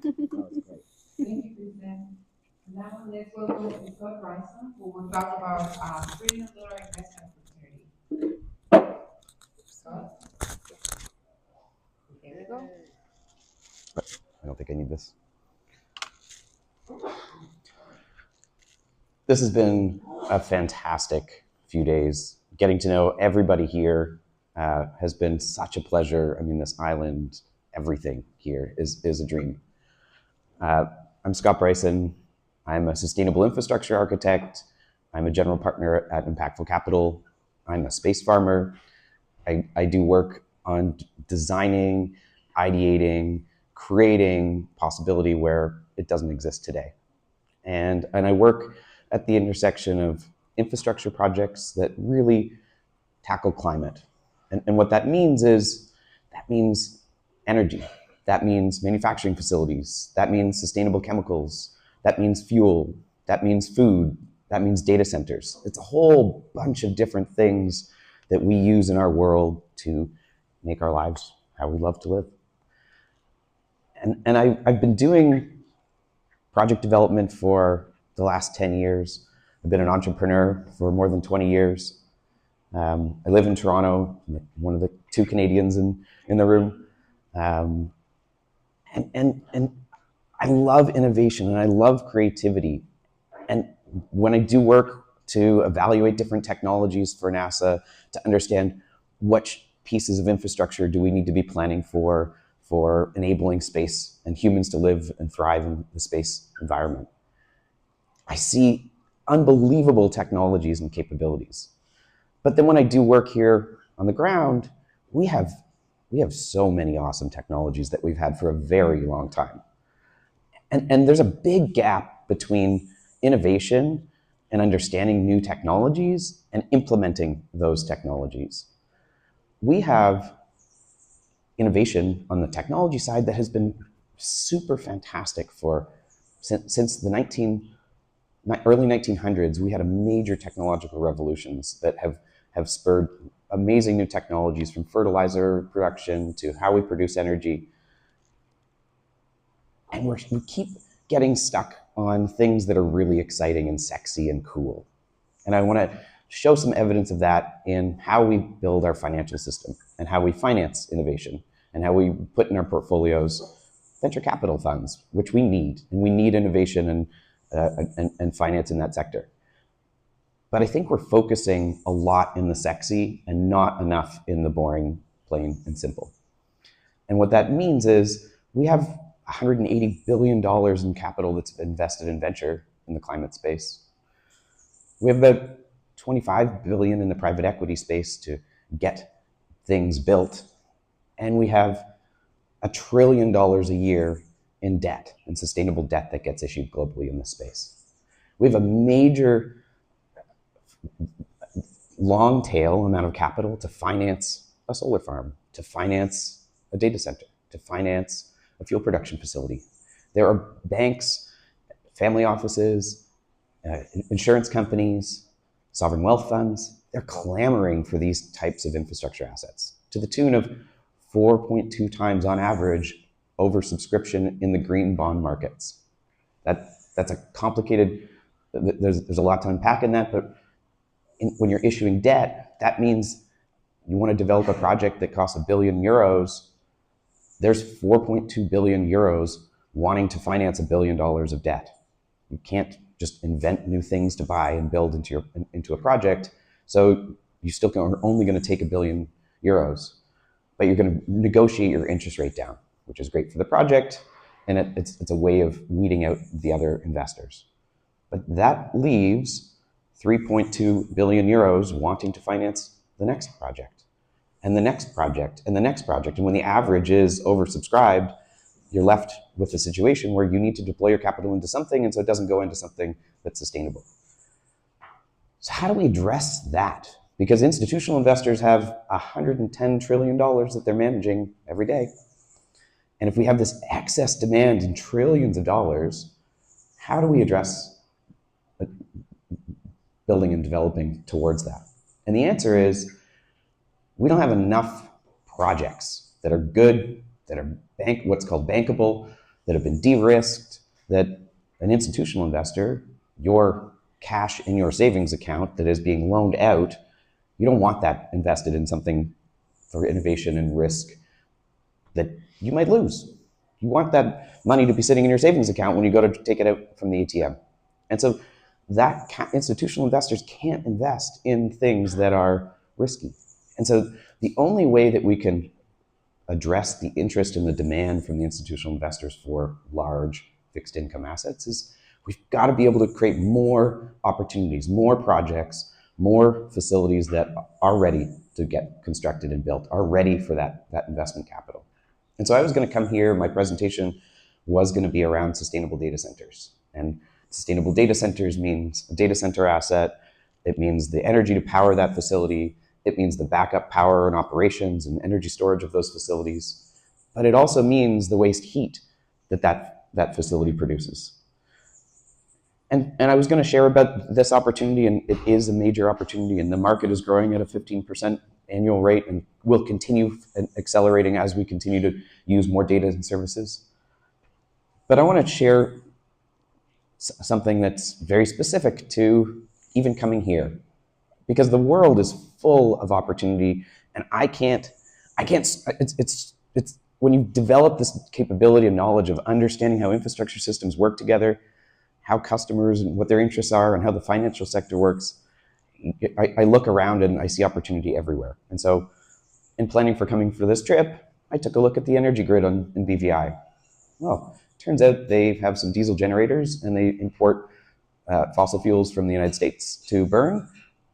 was great. Thank you, Bryson. Now let's welcome Scott Bryson, who will talk about $1 trillion investment opportunity. Scott? There we go. I don't think I need this. This has been a fantastic few days. Getting to know everybody here has been such a pleasure. I mean, this island, everything here is a dream. I'm Scot Bryson. I'm a sustainable infrastructure architect. I'm a general partner at Impactful Capital. I'm a space farmer. I do work on designing, ideating, creating possibility where it doesn't exist today. And I work at the intersection of infrastructure projects that really tackle climate. And what that means is, that means energy. That means manufacturing facilities. That means sustainable chemicals. That means fuel. That means food. That means data centers. It's a whole bunch of different things that we use in our world to make our lives how we love to live. And I've been doing project development for the last 10 years. I've been an entrepreneur for more than 20 years. I live in Toronto, one of the two Canadians in the room. And I love innovation and I love creativity. And when I do work to evaluate different technologies for NASA, to understand which pieces of infrastructure do we need to be planning for enabling space and humans to live and thrive in the space environment, I see unbelievable technologies and capabilities. But then when I do work here on the ground, we have so many awesome technologies that we've had for a very long time. And there's a big gap between innovation and understanding new technologies and implementing those technologies. We have innovation on the technology side that has been super fantastic since the early 1900s. We had a major technological revolutions that have spurred amazing new technologies, from fertilizer production to how we produce energy. And we keep getting stuck on things that are really exciting and sexy and cool. And I want to show some evidence of that in how we build our financial system and how we finance innovation and how we put in our portfolios venture capital funds, which we need. And we need innovation and finance in that sector. But I think we're focusing a lot in the sexy and not enough in the boring, plain and simple. And what that means is we have $180 billion in capital that's invested in venture in the climate space. We have about $25 billion in the private equity space to get things built. And we have $1 trillion a year in debt, in sustainable debt that gets issued globally in this space. We have a major long tail amount of capital to finance a solar farm, to finance a data center, to finance a fuel production facility. There are banks, family offices, insurance companies, sovereign wealth funds. They're clamoring for these types of infrastructure assets to the tune of 4.2 times on average oversubscription in the green bond markets. That's a complicated, there's a lot to unpack in that, but when you're issuing debt, that means you want to develop a project that costs €1 billion. There's 4.2 billion euros wanting to finance $1 billion of debt. You can't just invent new things to buy and build into a project. So you still are only going to take €1 billion, but you're going to negotiate your interest rate down, which is great for the project, and it's a way of weeding out the other investors. But that leaves 3.2 billion euros wanting to finance the next project, and the next project, and the next project. And when the average is oversubscribed, you're left with a situation where you need to deploy your capital into something, and so it doesn't go into something that's sustainable. So how do we address that? Because institutional investors have $110 trillion that they're managing every day. And if we have this excess demand in trillions of dollars, how do we address building and developing towards that? And the answer is, we don't have enough projects that are good, that are what's called bankable, that have been de-risked, that an institutional investor, your cash in your savings account that is being loaned out, you don't want that invested in something for innovation and risk that you might lose. You want that money to be sitting in your savings account when you go to take it out from the ATM. And so that institutional investors can't invest in things that are risky. And so the only way that we can address the interest and the demand from the institutional investors for large fixed income assets is we've got to be able to create more opportunities, more projects, more facilities that are ready to get constructed and built, are ready for that investment capital. And so I was going to come here, my presentation was going to be around sustainable data centers. And sustainable data centers means a data center asset. It means the energy to power that facility. It means the backup power and operations and energy storage of those facilities. But it also means the waste heat that facility produces. And I was going to share about this opportunity, and it is a major opportunity, and the market is growing at a 15% annual rate and will continue accelerating as we continue to use more data and services. But I want to share something that's very specific to even coming here, because the world is full of opportunity, and it's when you develop this capability and knowledge of understanding how infrastructure systems work together, how customers and what their interests are, and how the financial sector works, I look around and I see opportunity everywhere. And so in planning for coming for this trip, I took a look at the energy grid in BVI. Well, turns out they have some diesel generators and they import fossil fuels from the United States to burn.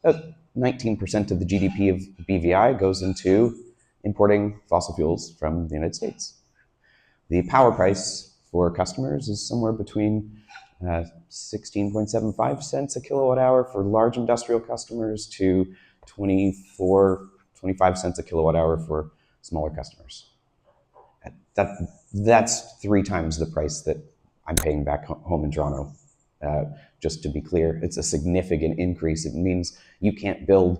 About 19% of the GDP of BVI goes into importing fossil fuels from the United States. The power price for customers is somewhere between 16.75 cents a kilowatt hour for large industrial customers to 25 cents a kilowatt hour for smaller customers. That's 3 times the price that I'm paying back home in Toronto. Just to be clear, it's a significant increase. It means you can't build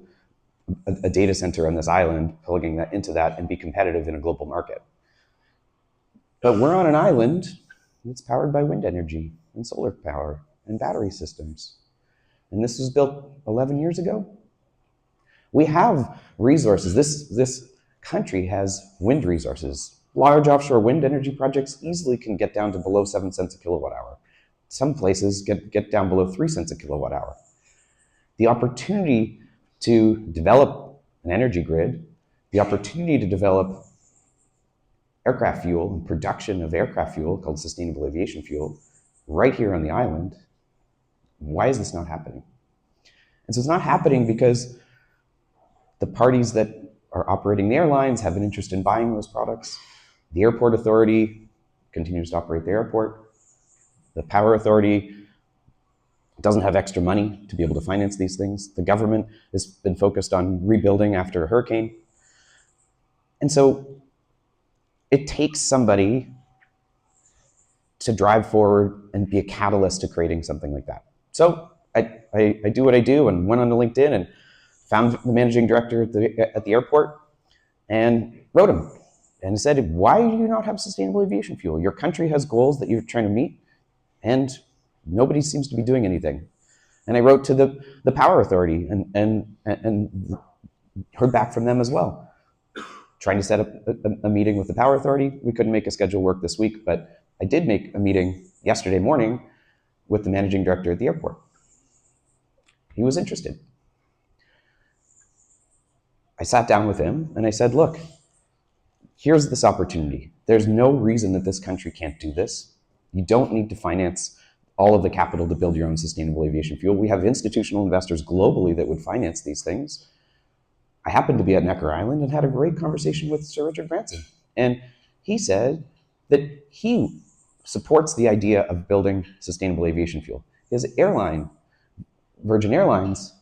a data center on this island, plugging that into that, and be competitive in a global market. But we're on an island that's powered by wind energy and solar power and battery systems. And this was built 11 years ago. We have resources. This country has wind resources. Large offshore wind energy projects easily can get down to below 7 cents a kilowatt hour. Some places get down below 3 cents a kilowatt hour. The opportunity to develop an energy grid, the opportunity to develop aircraft fuel and production of aircraft fuel called sustainable aviation fuel right here on the island. Why is this not happening? And so it's not happening because the parties that are operating the airlines have an interest in buying those products. The airport authority continues to operate the airport. The power authority doesn't have extra money to be able to finance these things. The government has been focused on rebuilding after a hurricane. And so it takes somebody to drive forward and be a catalyst to creating something like that. So I do what I do and went on to LinkedIn and found the managing director at the airport and wrote him and said, why do you not have sustainable aviation fuel? Your country has goals that you're trying to meet and nobody seems to be doing anything. And I wrote to the power authority and heard back from them as well. Trying to set up a meeting with the power authority. We couldn't make a schedule work this week, but I did make a meeting yesterday morning with the managing director at the airport. He was interested. I sat down with him and I said, look, here's this opportunity. There's no reason that this country can't do this. You don't need to finance all of the capital to build your own sustainable aviation fuel. We have institutional investors globally that would finance these things. I happened to be at Necker Island and had a great conversation with Sir Richard Branson. And he said that he supports the idea of building sustainable aviation fuel. His airline, Virgin Airlines,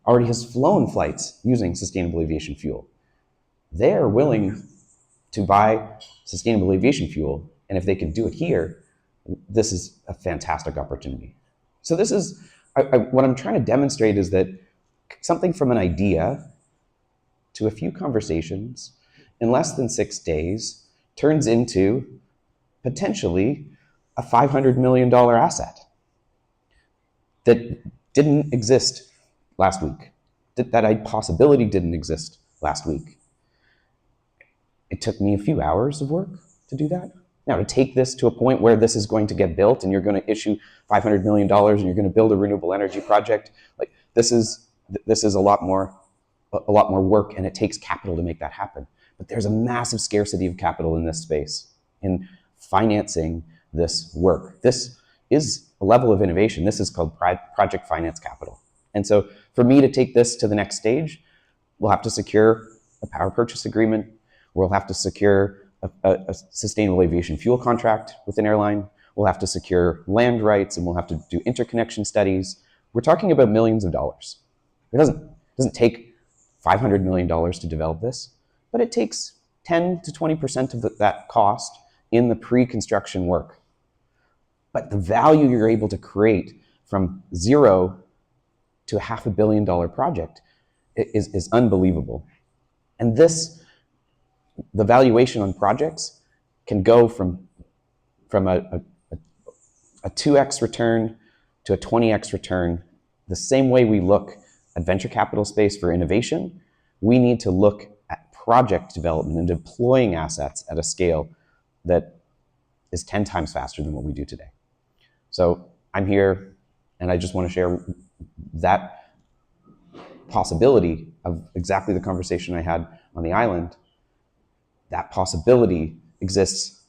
already has flown flights using sustainable aviation fuel. They're willing to buy sustainable aviation fuel, and if they can do it here, this is a fantastic opportunity. So this is, what I'm trying to demonstrate is that something from an idea to a few conversations in less than 6 days turns into potentially a $500 million asset that didn't exist last week, that a possibility didn't exist last week. It took me a few hours of work to do that. Now, to take this to a point where this is going to get built and you're going to issue $500 million and you're going to build a renewable energy project, like this is a lot more work, and it takes capital to make that happen. But there's a massive scarcity of capital in this space, in financing this work. This is a level of innovation. This is called project finance capital. And so for me to take this to the next stage, we'll have to secure a power purchase agreement. We'll have to secure a sustainable aviation fuel contract with an airline. We'll have to secure land rights, and we'll have to do interconnection studies. We're talking about millions of dollars. It doesn't take $500 million to develop this, but it takes 10 to 20% of that cost in the pre-construction work. But the value you're able to create from zero to a $500 million project is unbelievable. And the valuation on projects can go from a 2x return to a 20x return. The same way we look at venture capital space for innovation, we need to look at project development and deploying assets at a scale that is 10 times faster than what we do today. So I'm here, and I just want to share that possibility of exactly the conversation I had on the island. That possibility exists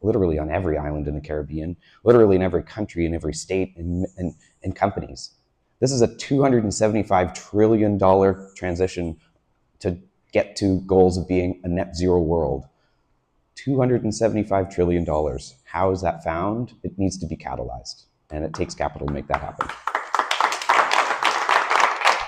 literally on every island in the Caribbean, literally in every country, in every state, and companies. This is a $275 trillion transition to get to goals of being a net zero world. $275 trillion. How is that found? It needs to be catalyzed, and it takes capital to make that happen.